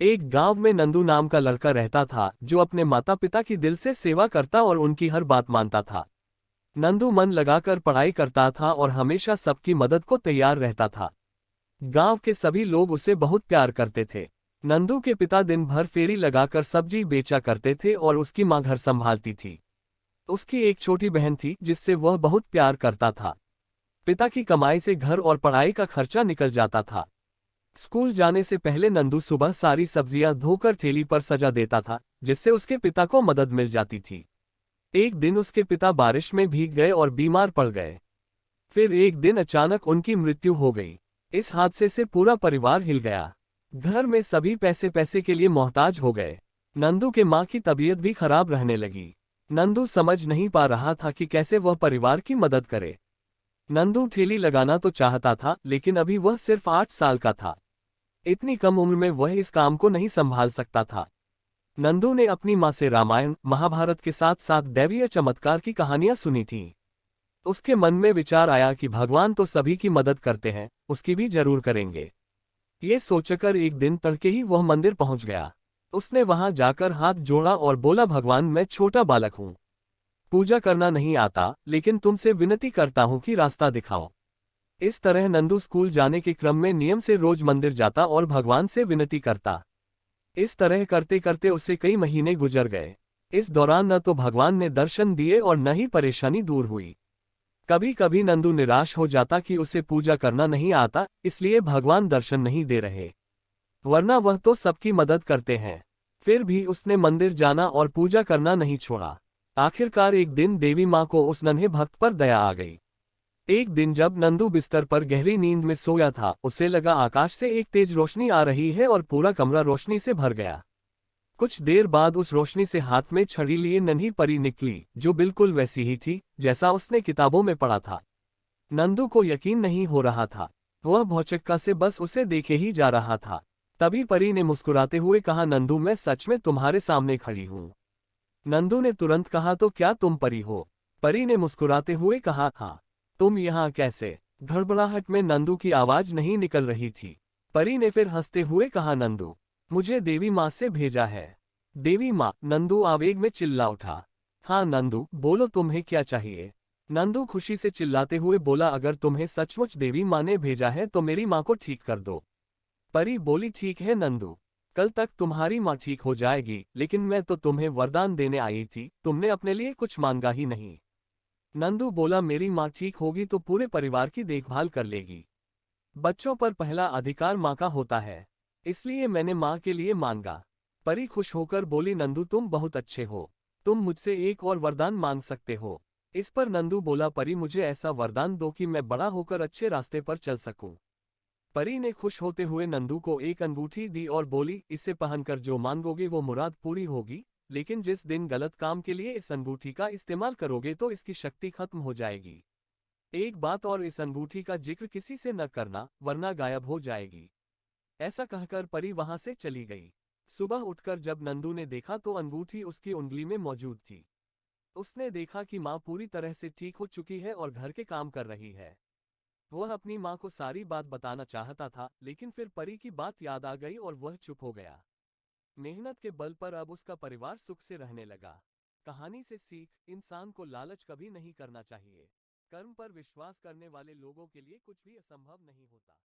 एक गांव में नंदू नाम का लड़का रहता था जो अपने माता पिता की दिल से सेवा करता और उनकी हर बात मानता था। नंदू मन लगाकर पढ़ाई करता था और हमेशा सबकी मदद को तैयार रहता था। गांव के सभी लोग उसे बहुत प्यार करते थे। नंदू के पिता दिन भर फेरी लगाकर सब्जी बेचा करते थे और उसकी मां घर संभालती थी। उसकी एक छोटी बहन थी जिससे वह बहुत प्यार करता था। पिता की कमाई से घर और पढ़ाई का खर्चा निकल जाता था। स्कूल जाने से पहले नंदू सुबह सारी सब्जियां धोकर ठेली पर सजा देता था, जिससे उसके पिता को मदद मिल जाती थी। एक दिन उसके पिता बारिश में भीग गए और बीमार पड़ गए। फिर एक दिन अचानक उनकी मृत्यु हो गई। इस हादसे से पूरा परिवार हिल गया। घर में सभी पैसे पैसे के लिए मोहताज हो गए। नंदू के माँ की तबीयत भी खराब रहने लगी। नंदू समझ नहीं पा रहा था कि कैसे वह परिवार की मदद करे। नंदू ठेली लगाना तो चाहता था, लेकिन अभी वह सिर्फ 8 साल का था। इतनी कम उम्र में वह इस काम को नहीं संभाल सकता था। नंदू ने अपनी माँ से रामायण महाभारत के साथ साथ दैवीय चमत्कार की कहानियां सुनी थीं। उसके मन में विचार आया कि भगवान तो सभी की मदद करते हैं, उसकी भी जरूर करेंगे। ये सोचकर एक दिन तड़के ही वह मंदिर पहुंच गया। उसने वहां जाकर हाथ जोड़ा और बोला, भगवान मैं छोटा बालक हूं, पूजा करना नहीं आता, लेकिन तुमसे विनती करता हूं कि रास्ता दिखाओ। इस तरह नंदू स्कूल जाने के क्रम में नियम से रोज मंदिर जाता और भगवान से विनती करता। इस तरह करते करते उससे कई महीने गुजर गए। इस दौरान न तो भगवान ने दर्शन दिए और न ही परेशानी दूर हुई। कभी कभी नंदू निराश हो जाता कि उसे पूजा करना नहीं आता, इसलिए भगवान दर्शन नहीं दे रहे, वरना वह तो सबकी मदद करते हैं। फिर भी उसने मंदिर जाना और पूजा करना नहीं छोड़ा। आखिरकार एक दिन देवी माँ को उस नन्हे भक्त पर दया आ गई। एक दिन जब नंदू बिस्तर पर गहरी नींद में सोया था, उसे लगा आकाश से एक तेज रोशनी आ रही है और पूरा कमरा रोशनी से भर गया। कुछ देर बाद उस रोशनी से हाथ में छड़ी लिए नन्ही परी निकली, जो बिल्कुल वैसी ही थी जैसा उसने किताबों में पढ़ा था। नंदू को यकीन नहीं हो रहा था। वह भौचक्का से बस उसे देखे ही जा रहा था। तभी परी ने मुस्कुराते हुए कहा, नंदू मैं सच में तुम्हारे सामने खड़ी हूँ। नंदू ने तुरंत कहा, तो क्या तुम परी हो? परी ने मुस्कुराते हुए कहा, हाँ। तुम यहाँ कैसे? घड़बड़ाहट में नंदू की आवाज नहीं निकल रही थी। परी ने फिर हंसते हुए कहा, नंदू मुझे देवी माँ से भेजा है। देवी माँ? नंदू आवेग में चिल्ला उठा। हाँ नंदू, बोलो तुम्हें क्या चाहिए? नंदू खुशी से चिल्लाते हुए बोला, अगर तुम्हें सचमुच देवी माँ ने भेजा है तो मेरी माँ को ठीक कर दो। परी बोली, ठीक है नंदू, कल तक तुम्हारी माँ ठीक हो जाएगी, लेकिन मैं तो तुम्हें वरदान देने आई थी, तुमने अपने लिए कुछ मांगा ही नहीं। नंदू बोला, मेरी माँ ठीक होगी तो पूरे परिवार की देखभाल कर लेगी। बच्चों पर पहला अधिकार माँ का होता है, इसलिए मैंने माँ के लिए मांगा। परी खुश होकर बोली, नंदू तुम बहुत अच्छे हो, तुम मुझसे एक और वरदान मांग सकते हो। इस पर नंदू बोला, परी मुझे ऐसा वरदान दो कि मैं बड़ा होकर अच्छे रास्ते पर चल सकूं। परी ने खुश होते हुए नंदू को एक अंगूठी दी और बोली, इसे पहनकर जो मांगोगे वो मुराद पूरी होगी, लेकिन जिस दिन गलत काम के लिए इस अंगूठी का इस्तेमाल करोगे तो इसकी शक्ति खत्म हो जाएगी। एक बात और, इस अंगूठी का जिक्र किसी से न करना, वरना गायब हो जाएगी। ऐसा कहकर परी वहां से चली गई। सुबह उठकर जब नंदू ने देखा तो अंगूठी उसकी उंगली में मौजूद थी। उसने देखा कि माँ पूरी तरह से ठीक हो चुकी है और घर के काम कर रही है। वह अपनी माँ को सारी बात बताना चाहता था, लेकिन फिर परी की बात याद आ गई और वह चुप हो गया। मेहनत के बल पर अब उसका परिवार सुख से रहने लगा। कहानी से सीख, इंसान को लालच कभी नहीं करना चाहिए। कर्म पर विश्वास करने वाले लोगों के लिए कुछ भी असंभव नहीं होता।